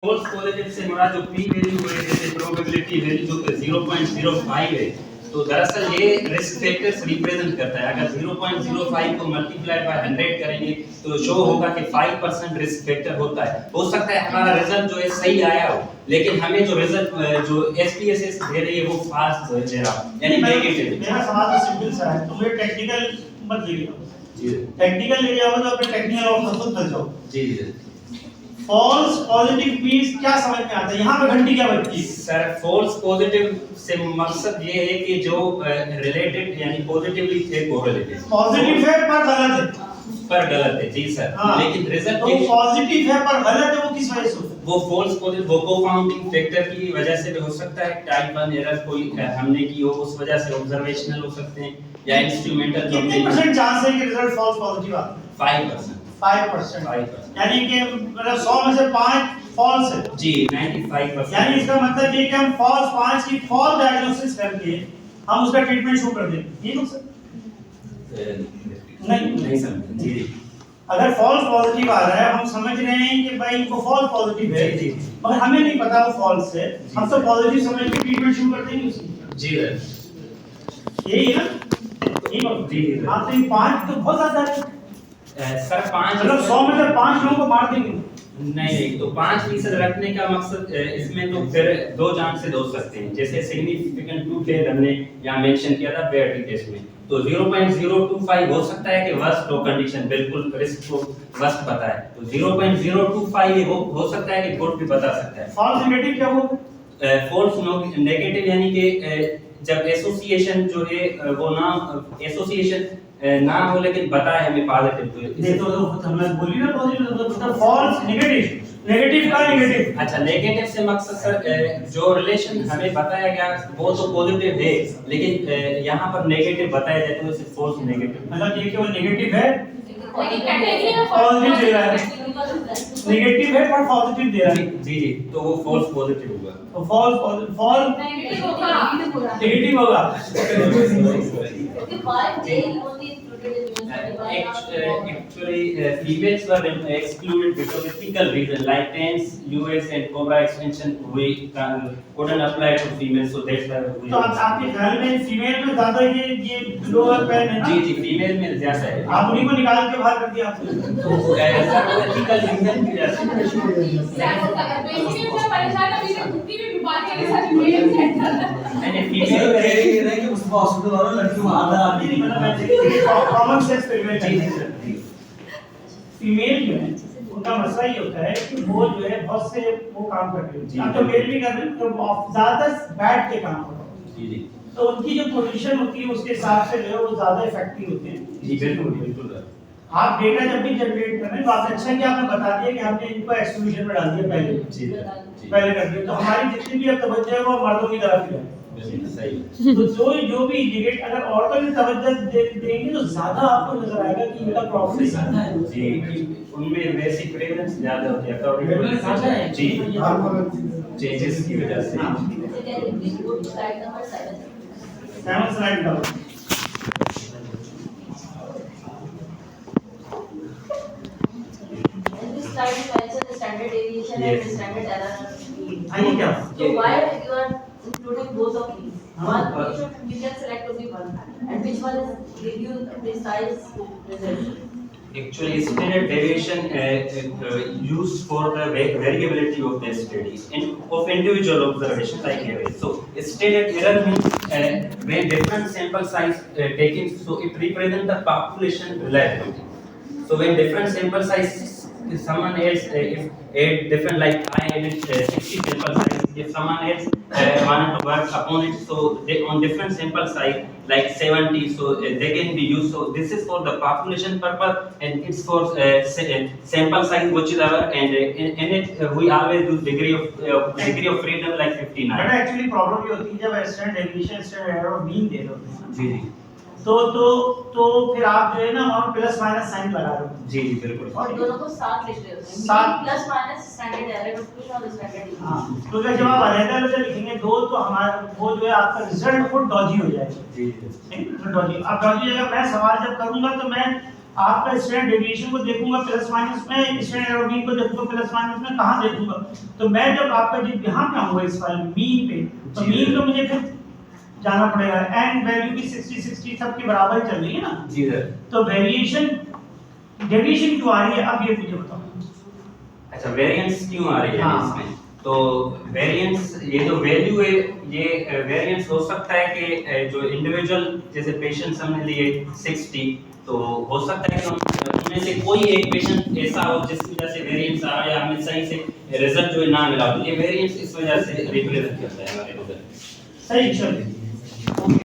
False positive से हमारा जो पी वैल्यू है जैसे प्रोबेबिलिटी वैल्यू जो 0.05 है, तो दरअसल ये रिस्क फैक्टर्स रिप्रेजेंट करता है। अगर 0.05 को मल्टीप्लाई बाय 100 करेंगे तो शो होगा कि 5% रिस्क फैक्टर होता है। हो सकता है हमारा रिजल्ट जो है सही आया हो, लेकिन हमें जो रिजल्ट जो एसपीएसएस दे रही है वो फास्ट दे रहा है, यानी नेगेटिव। मेरा सवाल तो सिंपल सा है, तुम्हें टेक्निकल मत ले जाओ जी टेक्निकल ले जाओ तो अपने टेक्निकल और खुद चल जाओ। जी जी फॉल्स पॉजिटिव मींस क्या समझ में आता है, यहाँ पे घंटी क्या बजती है? सर फॉल्स पॉजिटिव से मकसद ये है कि जो रिलेटेड यानी पॉजिटिवली थे कोरिलेटेड। पॉजिटिव है पर गलत है। पर गलत है जी सर। हाँ। लेकिन रिजल्ट तो पॉजिटिव है पर गलत है, वो किस वजह से होता है? वो फॉल्स पॉजिटिव वो को-फाउंडिंग फैक्टर की वजह से भी हो सकता है। टाइप 1 एरर कोई हमने की हो उस वजह से, ऑब्जर्वेशनल हो सकते हैं या इंस्ट्रूमेंटल। कितने परसेंट चांस है कि रिजल्ट फॉल्स पॉजिटिव आता है? 5%। 5%। यानी कि मतलब 100 में से 5 फॉल्स है जी 95%। यानी इसका मतलब ये कि हम फॉल्स 5 की फॉल्स डायग्नोसिस करके हम उसका ट्रीटमेंट शुरू कर देंगे, ये मकसद नहीं सर जी जी। अगर फॉल्स पॉजिटिव आ रहा है, हम समझ रहे हैं कि भाई इनको फॉल्स पॉजिटिव है जी मगर हमें नहीं पता वो फॉल्स है, हम तो पॉजिटिव समझ के ट्रीटमेंट शुरू कर देंगे उसकी। जी सर यही है ना, यही बात। जी हां तो ये 5 तो बहुत ज्यादा है सर 5 मतलब 100 में से 5 लोगों को मार देंगे। नहीं तो 5% रखने का मकसद इसमें तो फिर दो चांसेस हो सकते हैं। जैसे सिग्निफिकेंट टू फेल हमने यहाँ मेंशन किया था बेयरटी टेस्ट में, तो 0.025 हो सकता है कि वर्स्ट हो कंडीशन, बिल्कुल रिस्क को वर्स्ट बताए, तो 0.025 ये हो सकता है कि गुड भी बता सकता है। फॉल्स नेगेटिव क्या होगा? फॉल्स नेगेटिव यानी कि जब एसोसिएशन जो है वो ना एसोसिएशन ना हो लेकिन बताए हमें पॉजिटिव, तो ये तो हमने बोली ना पॉजिटिव मतलब फॉल्स नेगेटिव। नेगेटिव का नेगेटिव। अच्छा नेगेटिव से मकसद सर जो रिलेशन हमें बताया गया वो तो पॉजिटिव है, लेकिन यहाँ पर नेगेटिव बताया जाए तो इसे फॉल्स नेगेटिव। मतलब ये केवल नेगेटिव है, पॉजिटिव दे रहा है, नेगेटिव है पर पॉजिटिव दे रहा है। जी जी तो वो फॉल्स पॉजिटिव होगा। तो फॉल्स नेगेटिव होगा। नेगेटिव होगा। क्योंकि बाय जेल only Actually, females were excluded because of ethical reason, like TENS, US and COBRA extension we couldn't apply to females, so that's why we. तो आपके ख्याल में फीमेल में ज्यादा ये लोअर पैन है ना? जी जी फीमेल में ज्यादा है। आप उन्हीं को निकाल के बाहर कर दिया आपने। तो सर वो ethical reason की वजह से। बेसिकली मैं परेशान अभी से कुत्ती भी बीमारी के साथ मेल सेट कर रहा है। मैंने फीमेल ये नहीं कि उसको हॉस्पिटल वालों लड़की को आधा आदमी नहीं मतलब मैं कॉमन सेंस एक्सपेरिमेंट जी है। जी फीमेल जो है उनका मसला ये होता है कि वो जो है बहुत से वो काम करते हैं, जी। अब तो मेल भी कर रहे हैं तो ज्यादा बैठ के काम होता है, जी जी तो उनकी जो पोजीशन होती है उसके हिसाब से जो है वो ज्यादा इफेक्टिव होते हैं। जी बिल्कुल बिल्कुल। आप डेटा जब भी जनरेट कर रहे हैं तो आपने अच्छा कि आपने बता दिया कि हमने इनको एक्सक्लूजन में डाल दिया पहले जी जी पहले कर दिया, तो हमारी जितनी भी अब तवज्जो है वो मर्दों की तरफ ही है। सही। तो जो भी नेगेट अगर औरतों की तवज्जो देंगे तो ज्यादा आपको नजर आएगा कि इनका प्रॉफिट ज्यादा है। जी उनमें वैसी प्रेवलेंस ज्यादा होती है Prevalence ज्यादा है। जी चेंजेस की वजह से। स्लाइड नंबर 7 स्लाइड डालो। In this slide you mention the standard deviation and the standard error. आइए क्या? So why you are including both of these? One you can select only one, and which one is give you precise result? Actually, standard deviation used for the variability of the studies and of individual observation like here. So, standard error means when different sample size taken, so it represents the population reliability. So, when different sample size, if someone else, if add different like I added 60 sample size, if someone else wanted to work upon it, so they on different sample size like 70, so they can be used. So this is for the population purpose and it's for sample size which is our and in it we always use degree of freedom like 59. But actually problem ये होती है जब standard deviation standard error mean they दो जी जी तो फिर आप जो है ना वहां प्लस माइनस साइन लगा रहे हो। जी जी बिल्कुल। और दोनों को साथ लिख रहे हो। साथ। प्लस माइनस स्टैंडर्ड एरर और स्टैंडर्ड। हाँ तो जब आप अलग-अलग लिखेंगे दो तो हमारा वो जो है आपका रिजल्ट खुद डॉजी हो जाएगा। जी डॉजी अब डॉजी अगर मैं सवाल जब करूंगा तो मैं आपका स्टैंडर्ड डेविएशन को देखूंगा प्लस माइनस में, स्टैंडर्ड एरर मीन को देखूंगा प्लस माइनस में, कहाँ देखूंगा? तो मैं जब आपका जब यहाँ पे आऊंगा इस फाइल मीन पे, तो जी। मीन पे मुझे फिर जाना पड़ेगा। एंड वैल्यू भी 60 सबके बराबर ही चल रही है ना, जी सर। तो वेरिएशन डेविएशन क्यों आ रही है, अब ये मुझे बताओ। अच्छा, वेरिएंस क्यों आ रही है हाँ। इसमें? तो वेरिएंस, ये जो वैल्यू है, ये वेरिएंस हो सकता है कि जो इंडिविजुअल जैसे पेशेंट्स हमने लिए 60, तो हो सकता है कि उनमें से कोई एक पेशेंट ऐसा हो जिसकी वजह से वेरिएंस आ रहा है, या हमें सही से रिजल्ट जो है ना मिला, तो ये वेरिएंस इस वजह से रिप्रेजेंट करता है हमारे रिजल्ट। सही, चलिए।